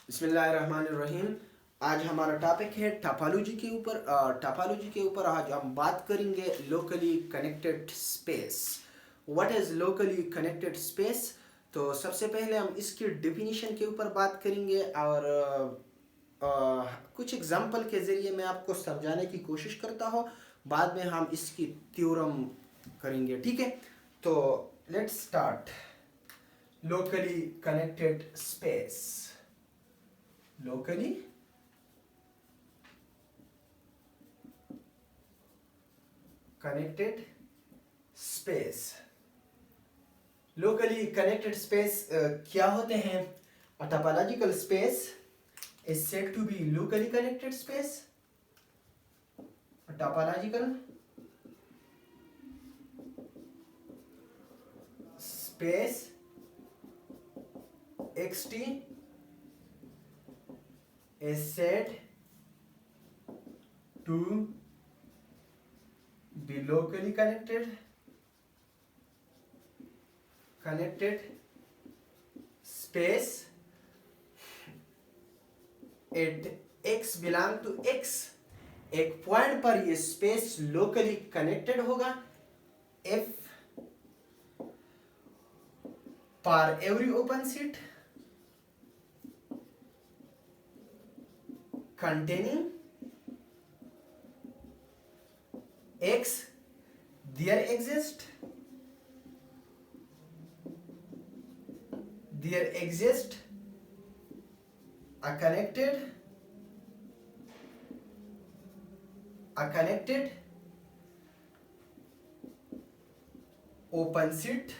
बिस्मिल्लाहिर्रहमानिर्रहीम। आज हमारा टॉपिक है टोपोलॉजी के ऊपर। आज हम बात करेंगे locally connected space. What is locally connected space? तो सबसे पहले हम इसकी डेफिनेशन के ऊपर बात करेंगे और कुछ एग्जांपल के ज़रिए मैं आपको समझाने की कोशिश करता हूँ। बाद में हम इसकी थ्योरम करेंगे, ठीक है? तो let's start. Locally connected space. locally connected space। locally connected space क्या होते हैं? A topological space is said to be locally connected space। A topological space xt is said to be locally connected space at x belong to x। एक point पर ये space locally connected होगा f for every open seat containing x there exists a connected open seat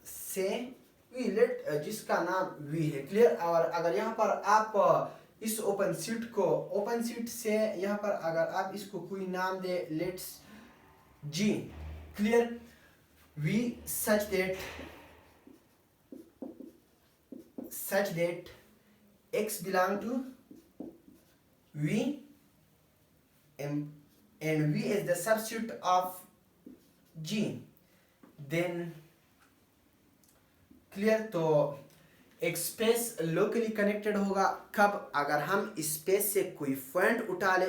से we let जिसका नाम we है, clear. और अगर यहाँ पर आप इस ओपन सीट से यहाँ पर अगर आप इसको कोई नाम दे, let's G, clear. We such that x belong to v and v is the subset of g, then clear. तो एक स्पेस लोकली कनेक्टेड होगा कब? अगर हम स्पेस से कोई पॉइंट उठा ले।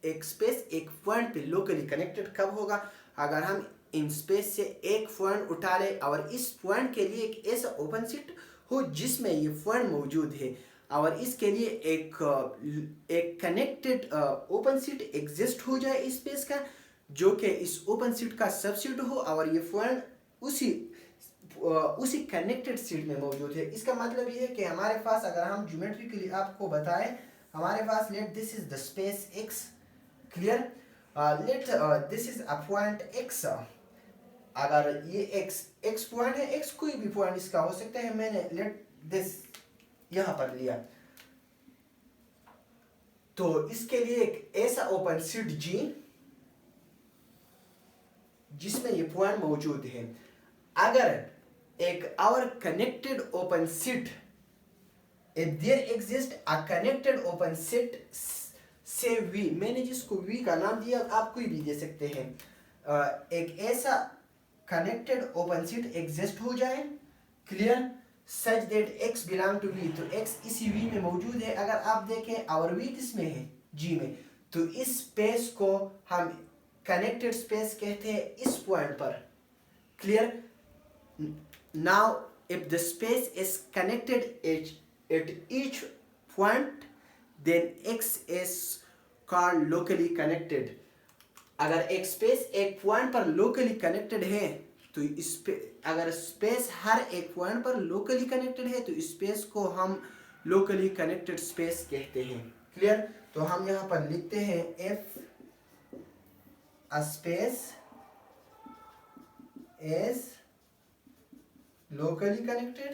एक स्पेस एक पॉइंट पे लोकली कनेक्टेड कब होगा? अगर हम इन स्पेस से एक पॉइंट उठा ले और इस पॉइंट के लिए एक ऐसा ओपन सीट हो जिसमें ये पॉइंट मौजूद है और इसके लिए एक कनेक्टेड ओपन सीट एग्जिस्ट हो जाए इस स्पेस का, जो कि इस ओपन सीट का सबसेट हो और ये पॉइंट उसी कनेक्टेड सीट में मौजूद है। इसका मतलब ये है कि हमारे पास, अगर हम ज्योमेट्रिकली आपको बताएं, हमारे पास let this is the space x, clear. Let this is a point x। अगर ये x पॉइंट है, x कोई भी पॉइंट इसका हो सकता है, मैंने लेट दिस यहां पर लिया, तो इसके लिए एक ऐसा ओपन सीट g जिसमें ये पॉइंट मौजूद है। अगर एक और connected open seat, if there exists a connected open set से v, मैंने जिसको v का नाम दिया, आप कोई भी दे सकते हैं, एक ऐसा कनेक्टेड ओपन सीट एग्जिस्ट हो जाए, clear, such that x belong to v, तो x इसी v में मौजूद है। अगर आप देखें और v किसमें है? g में, तो इस स्पेस को हम कनेक्टेड स्पेस कहते हैं इस पॉइंट पर, clear. Now, if the space is connected at each point, then x is called locally connected। अगर एक स्पेस एक पॉइंट पर लोकली कनेक्टेड है, तो अगर स्पेस हर एक पॉइंट पर लोकली कनेक्टेड है, तो स्पेस को हम लोकली कनेक्टेड स्पेस कहते हैं, क्लियर। तो हम यहाँ पर लिखते हैं if a space is locally connected,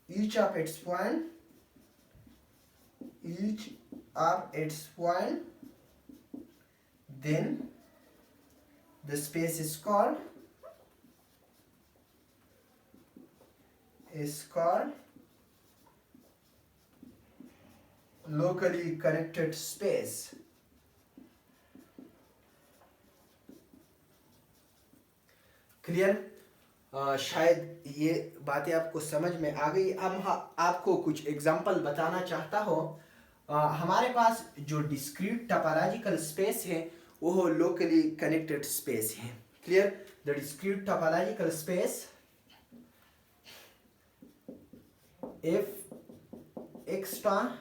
each of its point then the space is called locally connected space। Clear. शायद ये बातें आपको समझ में आ गई। अब आपको कुछ एग्जांपल बताना चाहता हो। हमारे पास जो डिस्क्रीट टोपोलॉजिकल स्पेस है वो लोकली कनेक्टेड स्पेस है। Clear? The discrete topological space if x star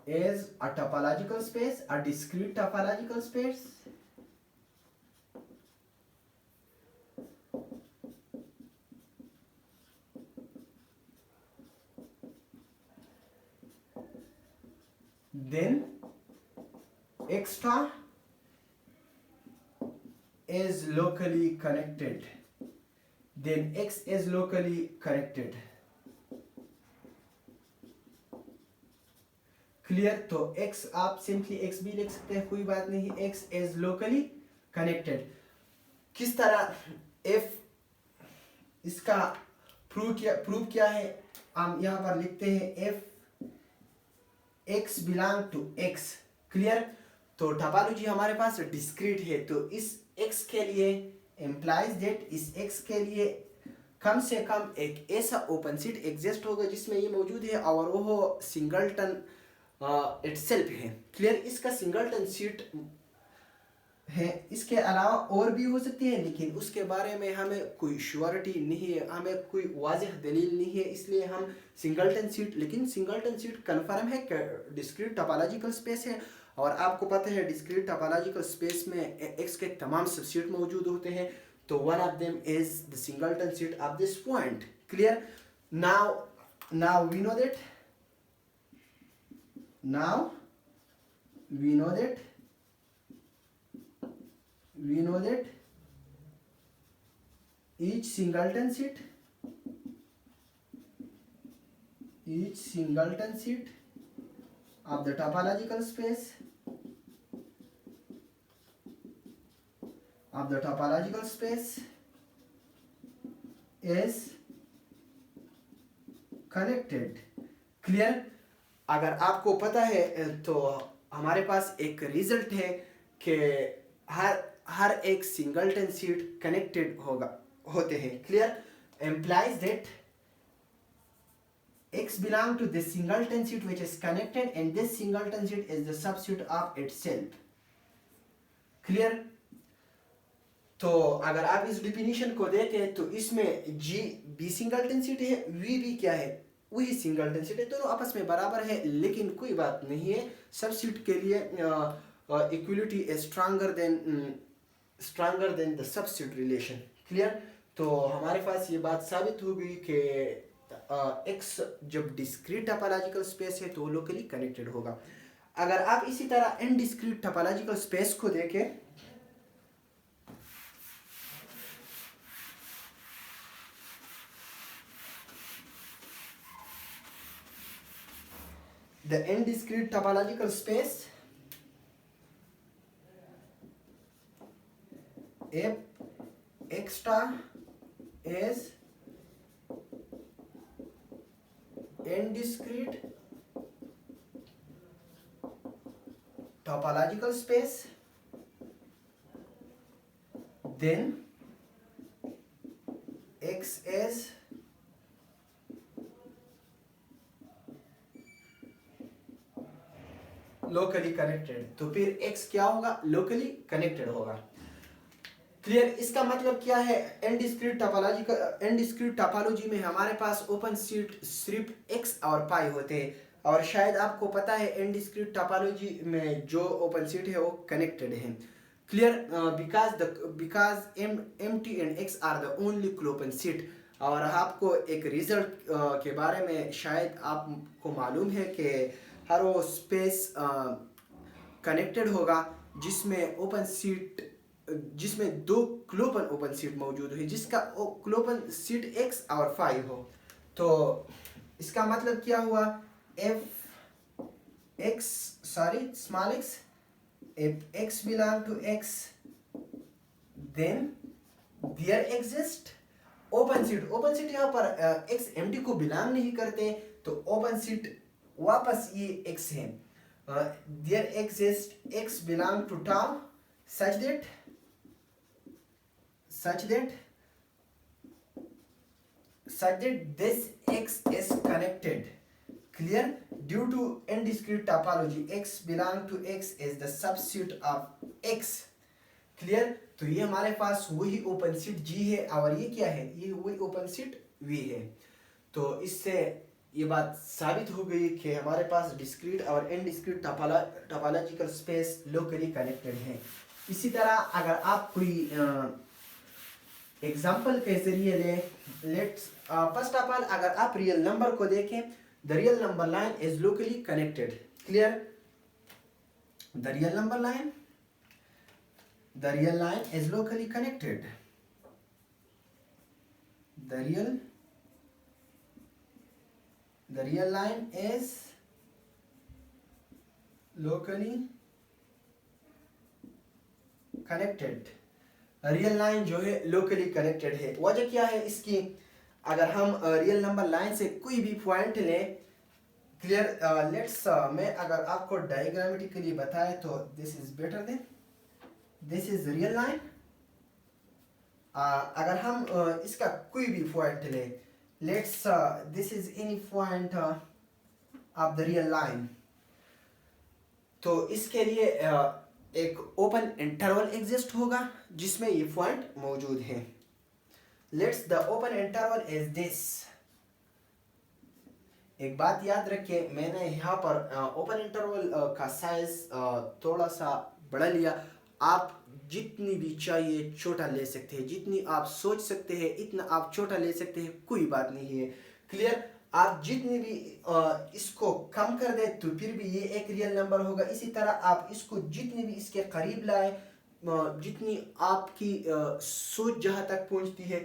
is a topological space, a discrete topological space, then x star is locally connected, then x is locally connected. Clear? तो x आप simply x भी लिख सकते हैं, कोई बात नहीं। x is locally connected। किस तरह? if इसका प्रूफ क्या है? हम यहाँ पर लिखते हैं if x belong to x। Clear? तो टोपोलॉजी हमारे पास डिस्क्रीट है, तो इस x के लिए implies that इस x के लिए कम से कम एक ऐसा ओपन सीट एग्जिस्ट होगा जिसमें ये मौजूद है और वो सिंगलटन इटसेल्फ है। क्लियर? इसका सिंगलटन सीट है, इसके अलावा और भी हो सकती है, लेकिन उसके बारे में हमें कोई श्योरिटी नहीं है, हमें कोई वाज़ेह दलील नहीं है, इसलिए हम सिंगलटन सीट, लेकिन सिंगलटन सीट कन्फर्म है कि डिस्क्रीट टोपोलॉजिकल स्पेस है। और आपको पता है डिस्क्रीट टोपोलॉजिकल स्पेस में एक्स के तमाम सबसेट मौजूद होते हैं, तो one of them is the singleton seat of this point. Clear? Now we know that each singleton seat of the topological space is connected। Clear? अगर आपको पता है तो हमारे पास एक रिजल्ट है कि हर एक सिंगलटन सीट कनेक्टेड होते हैं। Clear? implies that x belong to this singleton seat which is connected and this singleton seat is the subset of itself। Clear? तो अगर आप इस डिफिनीशन को देखें तो इसमें g b सिंगलटन सीट है, v भी क्या है? वही सिंगलटन सीट है, दोनों आपस में बराबर है, लेकिन कोई बात नहीं है, सबसेट के लिए equality is stronger than the subset relation. Clear? तो हमारे पास ये बात साबित हो गई कि x जब डिस्क्रीट टोपोलॉजिकल स्पेस है तो लोकली कनेक्टेड होगा। अगर आप इसी तरह इनडिस्क्रीट टोपोलॉजिकल स्पेस को देखें, the indiscrete topological space if x star is indiscrete topological space, then x is locally connected. तो फिर x क्या होगा? लोकली कनेक्टेड होगा। क्लियर? इसका मतलब क्या है? इनडिस्क्रीट टोपोलॉजी में हमारे पास ओपन सीट सिर्फ x और पाई होते हैं, और शायद आपको पता है इनडिस्क्रीट टोपोलॉजी में जो ओपन सीट है वो कनेक्टेड है। Clear? Because empty and x are the only clopen set. और आपको एक रिजल्ट के बारे में शायद आपको मालूम है कि हर वो स्पेस कनेक्टेड होगा जिसमें दो क्लोपन ओपन सीट मौजूद है, जिसका क्लोपन सीट x और 5 हो। तो इसका मतलब क्या हुआ? if x belong to x, then there exist open seat यहाँ पर x एम्प्टी को बिलोंग नहीं करते, तो ओपन सीट वापस ये x है। there exists x belong to tau such that such that this x is connected. Clear? Due to indiscrete topology, x belong to x is the subset of x. Clear? तो ये हमारे पास वही open seat G है और ये क्या है? ये वही ओपन सीट V है। तो इससे ये बात साबित हो गई कि हमारे पास डिस्क्रीट और indiscrete topological space locally connected है। इसी तरह अगर आप कोई एग्जाम्पल के जरिए ले, लेट्स फर्स्ट ऑफ ऑल अगर आप रियल नंबर को देखें, the real number line is locally connected. Clear? The real number line, the real line is locally connected. The real line is locally connected. Real line जो है locally connected है। वजह क्या है इसकी? अगर हम रियल नंबर लाइन से कोई भी पॉइंट लें, क्लियर, लेट्स मैं अगर आपको डायग्रामेटिकली बताए तो this is better than this is real line. अगर हम इसका कोई भी पॉइंट ले, let's this is any point of the real line, तो इसके लिए एक ओपन इंटरवल एग्जिस्ट होगा जिसमें ये पॉइंट मौजूद है। Let's the open interval is this. एक बात याद रखिए, मैंने यहाँ पर ओपन इंटरवल का साइज थोड़ा सा बढ़ा लिया। आप जितनी भी चाहिए छोटा ले सकते हैं, जितनी आप सोच सकते हैं इतना आप छोटा ले सकते हैं, कोई बात नहीं है। क्लियर? आप जितनी भी इसको कम कर दे तो फिर भी ये एक रियल नंबर होगा। इसी तरह आप इसको जितनी भी इसके करीब लाए, जितनी आपकी सोच जहाँ तक पहुँचती है,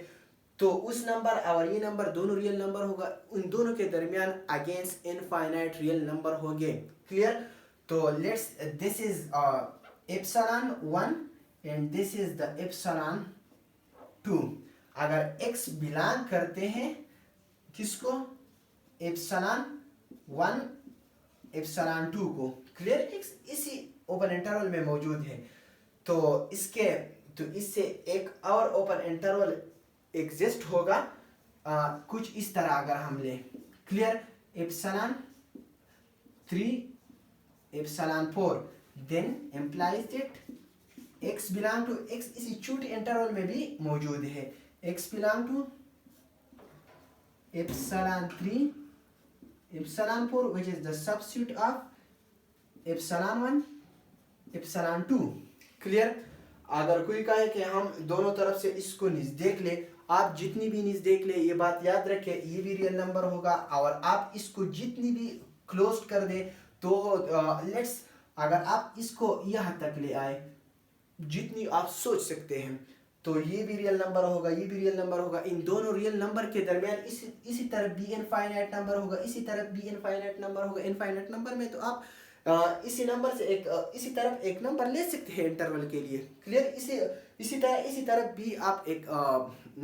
तो उस नंबर और ये नंबर दोनों रियल नंबर होगा। उन दोनों के दरमियान अगेंस्ट इनफाइनाइट रियल नंबर होंगे। क्लियर? तो let's this is epsilon 1 and this is the epsilon 2। अगर x बिलोंग करते हैं किसको? epsilon 1 epsilon 2 को। क्लियर? x इसी ओपन इंटरवल में मौजूद है। तो इससे एक और ओपन इंटरवल एग्जिस्ट होगा कुछ इस तरह अगर हम लें। Clear? epsilon 3 epsilon 4 then implies that x belong to x इसी छोटे इंटरवल में भी मौजूद है। x belong to epsilon 3 epsilon 4 which is the subset of epsilon 1 epsilon 2। Clear? अगर कोई कहे कि हम दोनों तरफ से इसको नजदीक ले, आप जितनी भी नजदीक ले, ये बात याद रखें ये भी रियल नंबर होगा। और आप इसको जितनी भी क्लोज कर दे तो लेट्स अगर आप इसको यहाँ तक ले आए, जितनी आप सोच सकते हैं, तो ये भी रियल नंबर होगा, ये भी रियल नंबर होगा। इन दोनों रियल नंबर के दरमियान इसी तरफ भी इनफाइनाइट नंबर होगा, इसी तरफ भी इनफाइनाइट नंबर होगा। इनफाइनाइट नंबर में तो आप इसी नंबर से इसी तरफ एक नंबर ले सकते हैं इंटरवल के लिए। क्लियर? इसी तरफ भी आप एक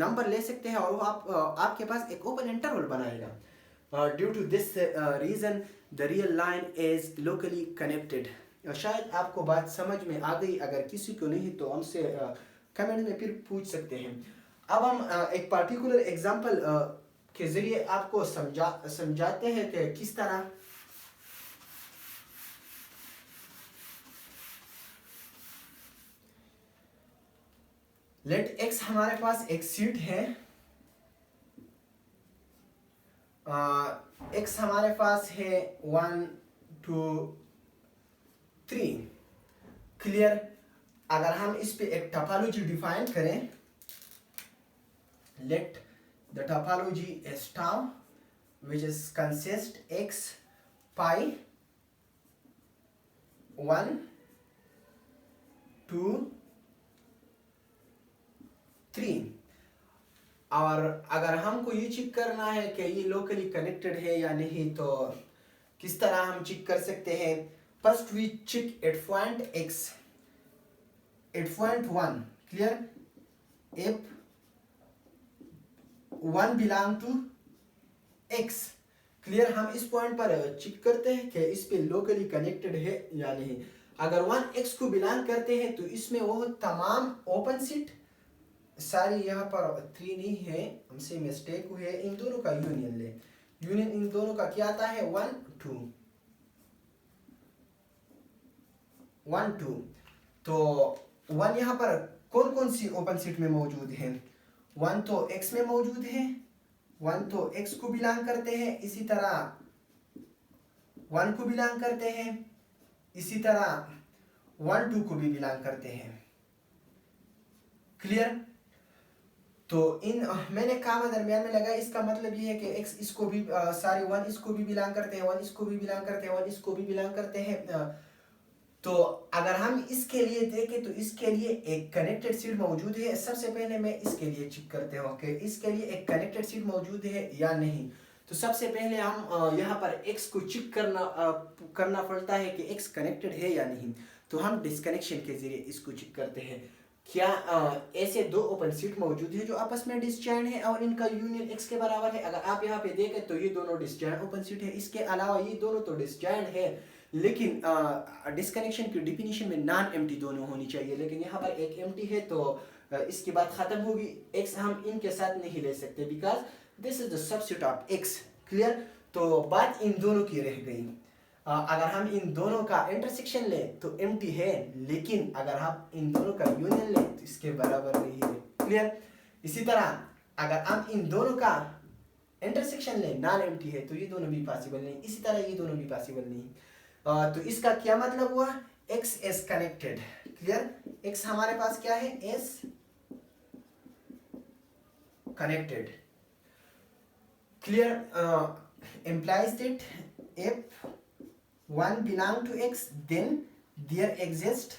नंबर ले सकते हैं और वो आपके पास एक ओपन इंटरवल बनाएगा। Due to this reason the real line is locally connected. शायद आपको बात समझ में आ गई। अगर किसी को नहीं तो हमसे कमेंट में फिर पूछ सकते हैं। अब हम एक पार्टिकुलर एग्जांपल के जरिए आपको समझाते हैं कि किस तरह लेट एक्स हमारे पास एक सीट है। एक्स हमारे पास है 1 2 3। क्लियर? अगर हम इस पे एक टोपोलॉजी डिफाइन करें, let the topology is tau which is consist x pi 1 2 3। और अगर हमको ये चेक करना है कि ये लोकली कनेक्टेड है या नहीं, तो किस तरह हम चेक कर सकते हैं? First we check at point x at point 1। Clear? if 1 belong to x। Clear? हम इस पॉइंट पर चेक करते हैं कि इस पे लोकली कनेक्टेड है या नहीं। अगर 1 x को बिलोंग करते हैं तो इसमें वो तमाम ओपन सीट सारी यहाँ पर 3 नहीं है, हमसे मिस्टेक हुई है। इन दोनों का यूनियन ले, यूनियन इन दोनों का क्या आता है 1 2 1 2। तो 1 यहाँ पर कौन कौन सी ओपन सीट में मौजूद है? 1 तो x में मौजूद है, 1 तो x को बिलोंग करते हैं, इसी तरह 1 को बिलोंग करते हैं, इसी तरह 1 2 को भी बिलोंग करते हैं। क्लियर? तो इन मैंने कामा दरमियान में लगा, इसका मतलब ये है कि x इसको भी सारे 1 इसको भी बिलोंग करते हैं, 1 इसको भी बिलोंग करते हैं, 1 इसको भी बिलोंग करते हैं। तो अगर हम इसके लिए देखें तो इसके लिए एक कनेक्टेड सीट मौजूद है। सबसे पहले मैं इसके लिए चेक करते हूँ कि इसके लिए एक कनेक्टेड सीट मौजूद है या नहीं। तो सबसे पहले हम यहाँ पर x को चेक करना पड़ता है कि x कनेक्टेड है या नहीं। तो हम डिस्कनेक्शन के जरिए इसको चेक करते हैं। क्या ऐसे दो ओपन सीट मौजूद है जो आपस में डिसजॉइंट है और इनका यूनियन x के बराबर है? अगर आप यहाँ पे देखें तो ये दोनों डिसजॉइंट ओपन सीट है, इसके अलावा ये दोनों तो डिसजॉइंट है, लेकिन डिस्कनेक्शन की डिफिनीशन में नॉन एम्प्टी दोनों होनी चाहिए, लेकिन यहाँ पर एक एम्प्टी है तो इसकी बात खत्म होगी। x हम इनके साथ नहीं ले सकते because this is the substitute of x। Clear? तो बात इन दोनों की रह गई। अगर हम इन दोनों का इंटरसेक्शन लें तो एम्प्टी है, लेकिन अगर हम इन दोनों का यूनियन लें तो इसके बराबर नहीं है। क्लियर? इसी तरह अगर हम इन दोनों का इंटरसेक्शन लें नॉन एम्प्टी है तो ये दोनों भी पॉसिबल नहीं, इसी तरह ये दोनों भी पॉसिबल नहीं। तो इसका क्या मतलब हुआ? x is connected. Clear? x हमारे पास क्या है? is connected. Clear? implies that if one belong to x then there exists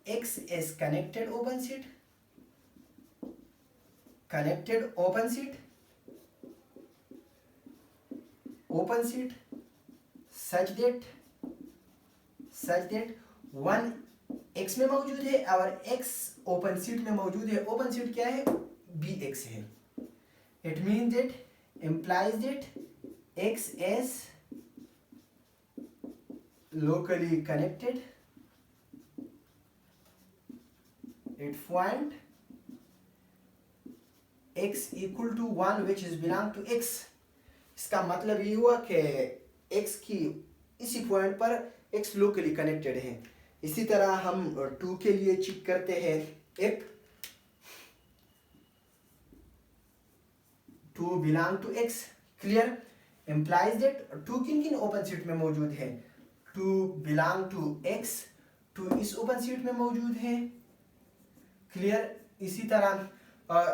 x is connected open seat such that one x में मौजूद है और x ओपन सीट में मौजूद है। ओपन सीट क्या है? bx है। It means that implies that x is locally connected at point x equal to 1 which is belong to x। इसका मतलब ये हुआ कि x की इसी पॉइंट पर x लोकली कनेक्टेड है। इसी तरह हम 2 के लिए चेक करते हैं। if 2 belong to x, clear, implies that 2 किन किन ओपन सीट में मौजूद है? 2 belong to x, 2 इस ओपन सीट में मौजूद है। क्लियर? इसी तरह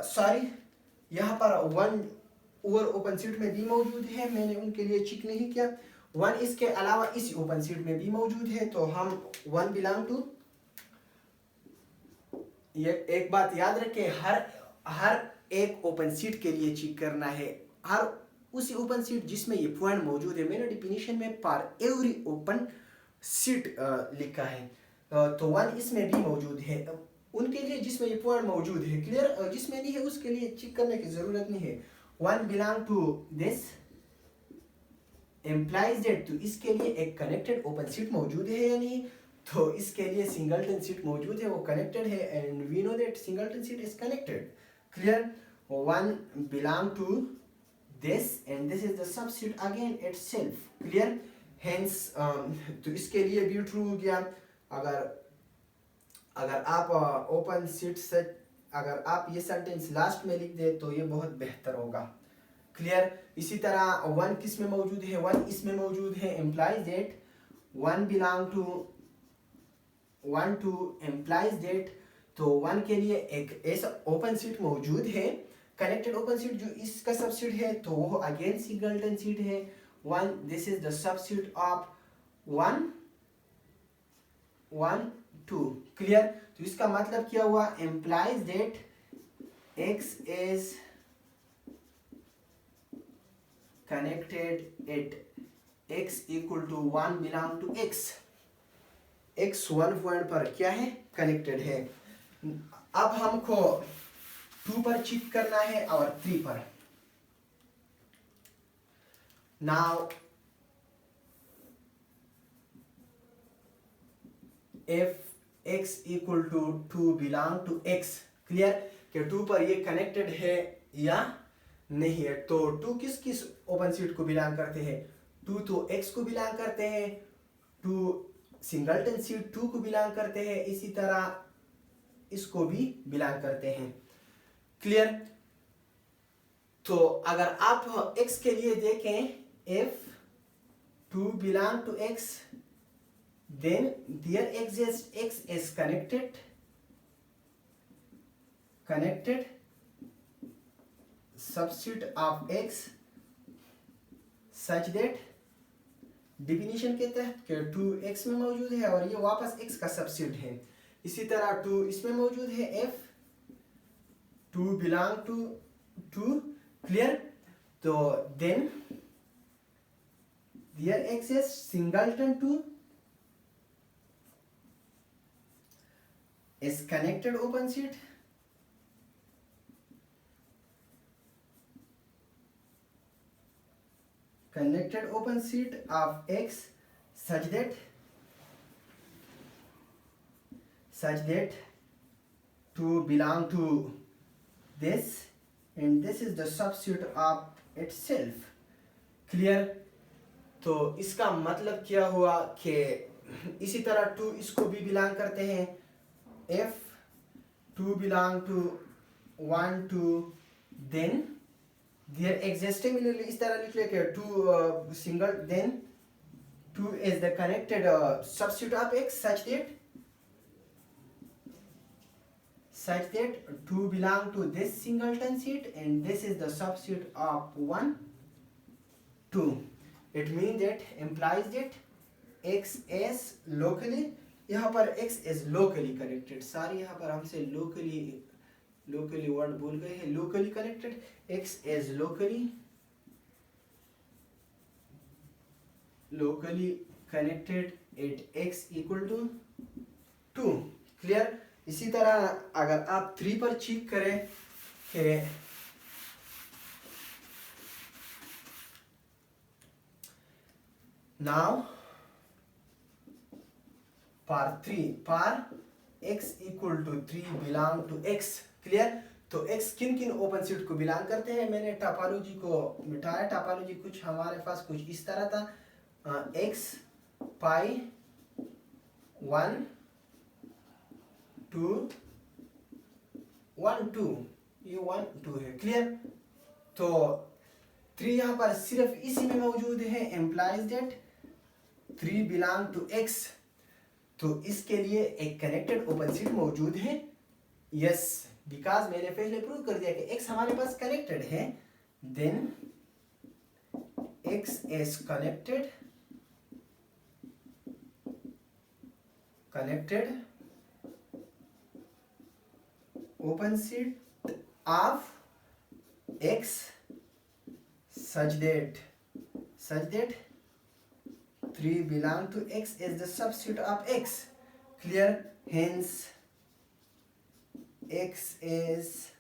सॉरी यहाँ पर 1 और ओपन सीट में भी मौजूद है, मैंने उनके लिए चेक नहीं किया। 1 इसके अलावा इसी ओपन सीट में भी मौजूद है, तो हम 1 बिलोंग टू, ये एक बात याद रखें, हर एक ओपन सीट के लिए चेक करना है, हर उसी ओपन सीट जिसमें ये पॉइंट मौजूद है। मैंने डिफिनीशन में पर एवरी ओपन सीट लिखा है, तो 1 इसमें भी मौजूद है उनके लिए जिसमें ये पॉइंट मौजूद है। क्लियर? जिसमें नहीं है उसके लिए चेक करने की जरूरत नहीं है। 1 belong to this implies that, तो इसके लिए एक कनेक्टेड ओपन सीट मौजूद है या नहीं? तो इसके लिए सिंगलटन सीट मौजूद है, वो कनेक्टेड है, and we know that singleton seat is connected. Clear? 1 belong to this and this is the subset again itself। Clear? Hence तो इसके लिए भी ट्रू हो गया। अगर आप ओपन सीट से अगर आप ये सेंटेंस लास्ट में लिख दे तो ये बहुत बेहतर होगा। क्लियर? इसी तरह 1 किस में मौजूद है? 1 इसमें मौजूद है, implies that 1 belong to 1 2 implies that, तो 1 के लिए एक ऐसा ओपन सीट मौजूद है, कनेक्टेड ओपन सीट जो इसका सबसेट है, तो वो अगेन सिंगलटन सीट है। 1 this is the subset of 1 1 2। Clear? तो इसका मतलब क्या हुआ? implies that x is connected at x equal to 1 belong to x। x 1 point पर क्या है? कनेक्टेड है। अब हमको 2 पर चेक करना है और 3 पर। Now if x equal to 2 belong to x। Clear कि 2 पर ये कनेक्टेड है या नहीं है। तो 2 किस किस ओपन सीट को बिलोंग करते हैं? 2 तो x को बिलोंग करते हैं, 2 सिंगलटन सीट 2 को बिलोंग करते हैं, इसी तरह इसको भी बिलोंग करते हैं। क्लियर। तो अगर आप x के लिए देखें, if 2 belong to x, then there exists x is connected subset of x such that definition के तहत कि 2x में मौजूद है और ये वापस x का सबसेट है। इसी तरह 2 इसमें मौजूद है, f 2 belong to 2। क्लियर। तो then there exists singleton 2 is connected open set of x such that 2 belong to this and this is the subset of itself। Clear. तो इसका मतलब क्या हुआ कि इसी तरह 2 इसको भी बिलोंग करते हैं। if 2 belong to 1 2 then there exists, similarly इस तरह लिख ले कि 2 single then 2 is the connected subset of x such that 2 belong to this singleton set and this is the subset of 1 2। It means that implies that x is locally, यहाँ पर x is locally connected। सारी यहाँ पर हमसे locally word बोल गए हैं। locally connected, x is locally connected at x equal to 2। Clear. इसी तरह अगर आप 3 पर चेक करें कि now for x equal to 3 belong to x। Clear. तो x किन किन ओपन सीट को बिलोंग करते हैं? मैंने टोपोलॉजी को मिटाया। टोपोलॉजी कुछ हमारे पास कुछ इस तरह था, x पाई 1 2 1 2, ये 1 2 है। क्लियर। तो 3 यहाँ पर सिर्फ इसी में मौजूद है, implies that 3 belong to x। तो इसके लिए एक कनेक्टेड ओपन सीट मौजूद है। यस, बिकॉज मैंने पहले प्रूव कर दिया कि x हमारे पास कनेक्टेड है, then x is connected open set of x such that 3 belong to x is the subset of x। clear। hence x is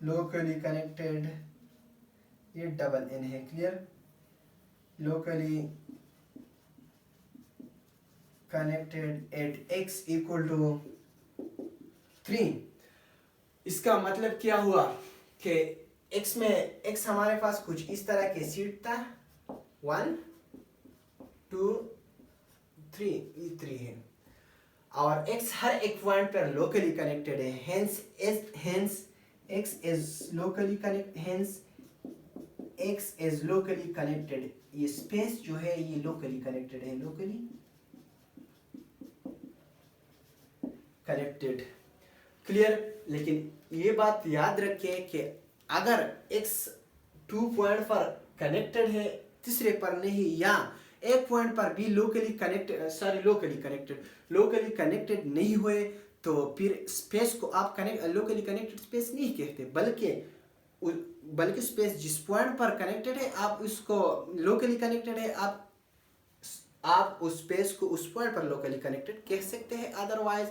locally connected, ये डबल n है। Clear. locally connected at x equal to 3। इसका मतलब क्या हुआ कि x हमारे पास कुछ इस तरह के सीट था, 1 2 3, ये 3 है और x हर एक पॉइंट पर लोकली कनेक्टेड है। hence x is locally connected। ये स्पेस जो है ये लोकली कनेक्टेड है, लोकली कनेक्टेड। क्लियर। लेकिन ये बात याद रखिए कि अगर x 2 पॉइंट पर कनेक्टेड है, तीसरे पर नहीं, या एक पॉइंट पर भी लोकली कनेक्टेड नहीं हुए, तो फिर स्पेस को आप लोकली कनेक्टेड स्पेस नहीं कहते, बल्कि स्पेस जिस पॉइंट पर कनेक्टेड है आप उसको लोकली कनेक्टेड है, आप उस स्पेस को उस पॉइंट पर लोकली कनेक्टेड कह सकते हैं। Otherwise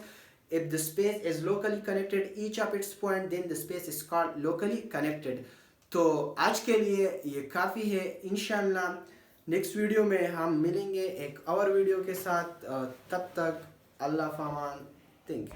if the space is locally connected each of its point, then the space is called locally connected। तो आज के लिए ये काफ़ी है। इंशाल्लाह नेक्स्ट वीडियो में हम मिलेंगे एक और वीडियो के साथ। तब तक Allah Faman. Thank you.